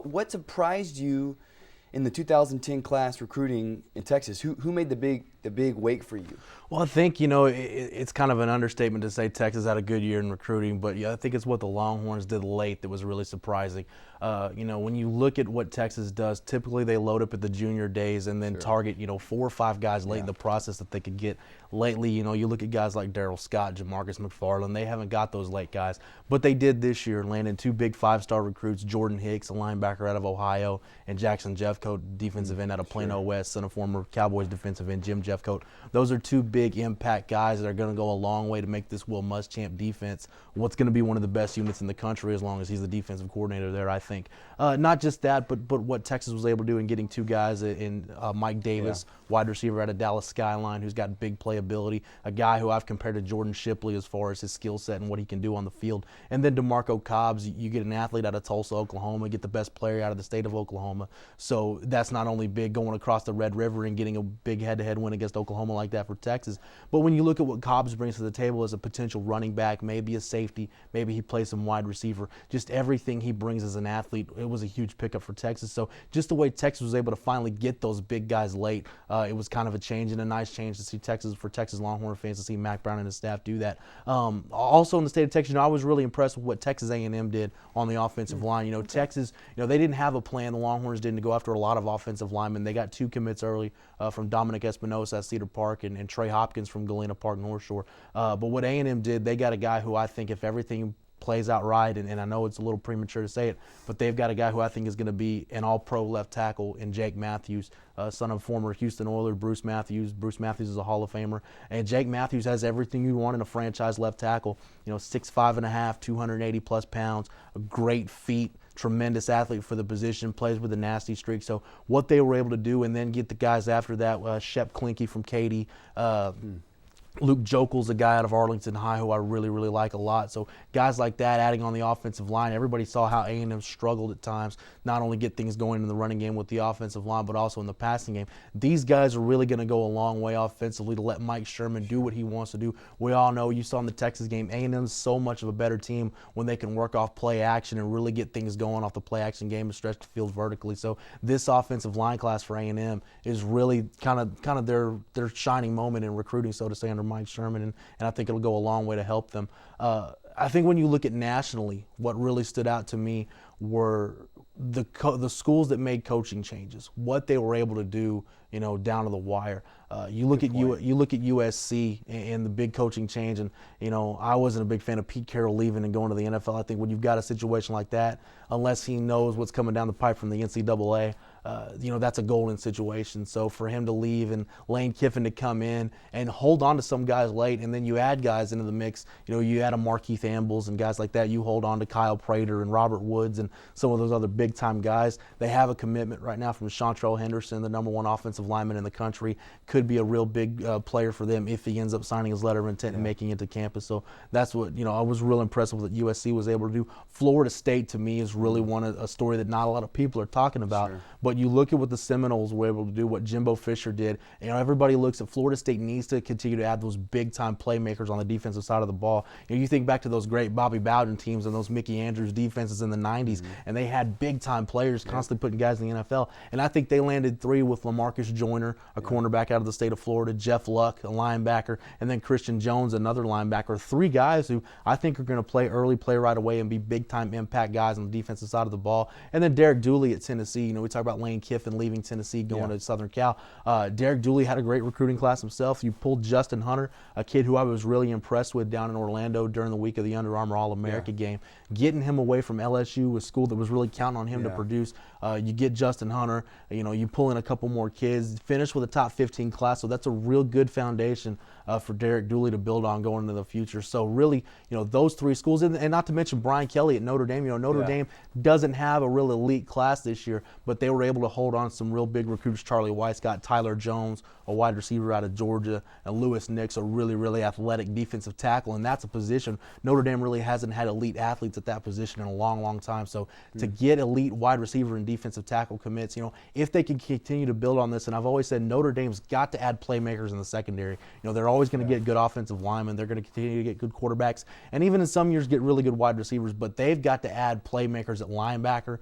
what surprised you in the 2010 class recruiting in Texas? Who made the big wake for you? Well, I think, it's kind of an understatement to say Texas had a good year in recruiting, but yeah, I think it's what the Longhorns did late that was really surprising. When you look at what Texas does, typically they load up at the junior days and then target, 4 or 5 guys late in the process that they could get. Lately, you look at guys like Darryl Scott, Jamarcus McFarland, they haven't got those late guys, but they did this year, landing 2 big 5-star recruits, Jordan Hicks, a linebacker out of Ohio, and Jackson Jeffcoat, defensive end out of Plano West, son of former Cowboys defensive end Jim Jeffcoat. Those are 2 big impact guys that are going to go a long way to make this Will Muschamp defense what's going to be one of the best units in the country as long as he's the defensive coordinator there, I think. Not just that, but what Texas was able to do in getting 2 guys in Mike Davis, wide receiver out of Dallas Skyline, who's got big playability, a guy who I've compared to Jordan Shipley as far as his skill set and what he can do on the field. And then DeMarco Cobbs, you get an athlete out of Tulsa, Oklahoma, get the best player out of the state of Oklahoma. So that's not only big going across the Red River and getting a big head-to-head win against Oklahoma like that for Texas, but when you look at what Cobbs brings to the table as a potential running back, maybe a safety, maybe he plays some wide receiver, just everything he brings as an athlete, it was a huge pickup for Texas. So just the way Texas was able to finally get those big guys late, it was kind of a change and a nice change to see Texas Longhorn fans to see Mac Brown and his staff do that. Also in the state of Texas, I was really impressed with what Texas A&M did on the offensive line. Texas, they didn't have a plan. The Longhorns didn't go after a lot of offensive linemen. They got 2 commits early from Dominic Espinosa at Cedar Park and Trey Hopkins from Galena Park North Shore. But what A&M did, they got a guy who I think if everything plays out right, and I know it's a little premature to say it, but they've got a guy who I think is going to be an all-pro left tackle in Jake Matthews, son of former Houston Oilers Bruce Matthews. Bruce Matthews is a Hall of Famer, and Jake Matthews has everything you want in a franchise left tackle. 6'5.5", 280-plus pounds, a great feet, tremendous athlete for the position, plays with a nasty streak. So what they were able to do, and then get the guys after that, Shep Klinke from Katy, Luke Jokel's a guy out of Arlington High who I really, really like a lot. So guys like that adding on the offensive line. Everybody saw how A&M struggled at times, not only get things going in the running game with the offensive line, but also in the passing game. These guys are really going to go a long way offensively to let Mike Sherman do what he wants to do. We all know, you saw in the Texas game, A&M's so much of a better team when they can work off play action and really get things going off the play action game and stretch the field vertically. So this offensive line class for A&M is really kind of their shining moment in recruiting, so to say, under Mike Sherman, and I think it'll go a long way to help them. I think when you look at nationally, what really stood out to me were the schools that made coaching changes, what they were able to do, down to the wire. You look at USC and the big coaching change, and I wasn't a big fan of Pete Carroll leaving and going to the NFL. I think when you've got a situation like that, unless he knows what's coming down the pipe from the NCAA, that's a golden situation. So for him to leave and Lane Kiffin to come in and hold on to some guys late, and then you add guys into the mix, you add a Markeith Ambles and guys like that, you hold on to Kyle Prater and Robert Woods and some of those other big-time guys. They have a commitment right now from Chantrell Henderson, the #1 offensive lineman in the country, could be a real big player for them if he ends up signing his letter of intent and making it to campus. So that's what, I was real impressed with what USC was able to do. Florida State, to me, is really a story that not a lot of people are talking about. Sure. But you look at what the Seminoles were able to do, what Jimbo Fisher did. Everybody looks at Florida State needs to continue to add those big-time playmakers on the defensive side of the ball. You think back to those great Bobby Bowden teams and those Mickey Andrews defenses in the 90s, and they had big-time players constantly putting guys in the NFL. And I think they landed 3 with LaMarcus Joyner, a cornerback out of the state of Florida, Jeff Luck, a linebacker, and then Christian Jones, another linebacker. 3 guys who I think are going to play early, play right away, and be big-time impact guys on the defensive side of the ball. And then Derek Dooley at Tennessee. We talk about Lane Kiffin leaving Tennessee, going to Southern Cal. Derek Dooley had a great recruiting class himself. You pulled Justin Hunter, a kid who I was really impressed with down in Orlando during the week of the Under Armour All-America game. Getting him away from LSU, a school that was really counting on him to produce. You get Justin Hunter, you pull in a couple more kids, finish with a top 15 class, so that's a real good foundation for Derek Dooley to build on going into the future. So really, those 3 schools, and not to mention Brian Kelly at Notre Dame. Notre Dame doesn't have a real elite class this year, but they were able to hold on to some real big recruits. Charlie Weisscott, Tyler Jones, a wide receiver out of Georgia, and Lewis Nix, a really, really athletic defensive tackle, and that's a position Notre Dame really hasn't had elite athletes at that position in a long, long time. So to get elite wide receiver and defensive tackle commits, if they can continue to build on this, and I've always said Notre Dame's got to add playmakers in the secondary. They're always going to get good offensive linemen. They're going to continue to get good quarterbacks, and even in some years get really good wide receivers, but they've got to add playmakers at linebacker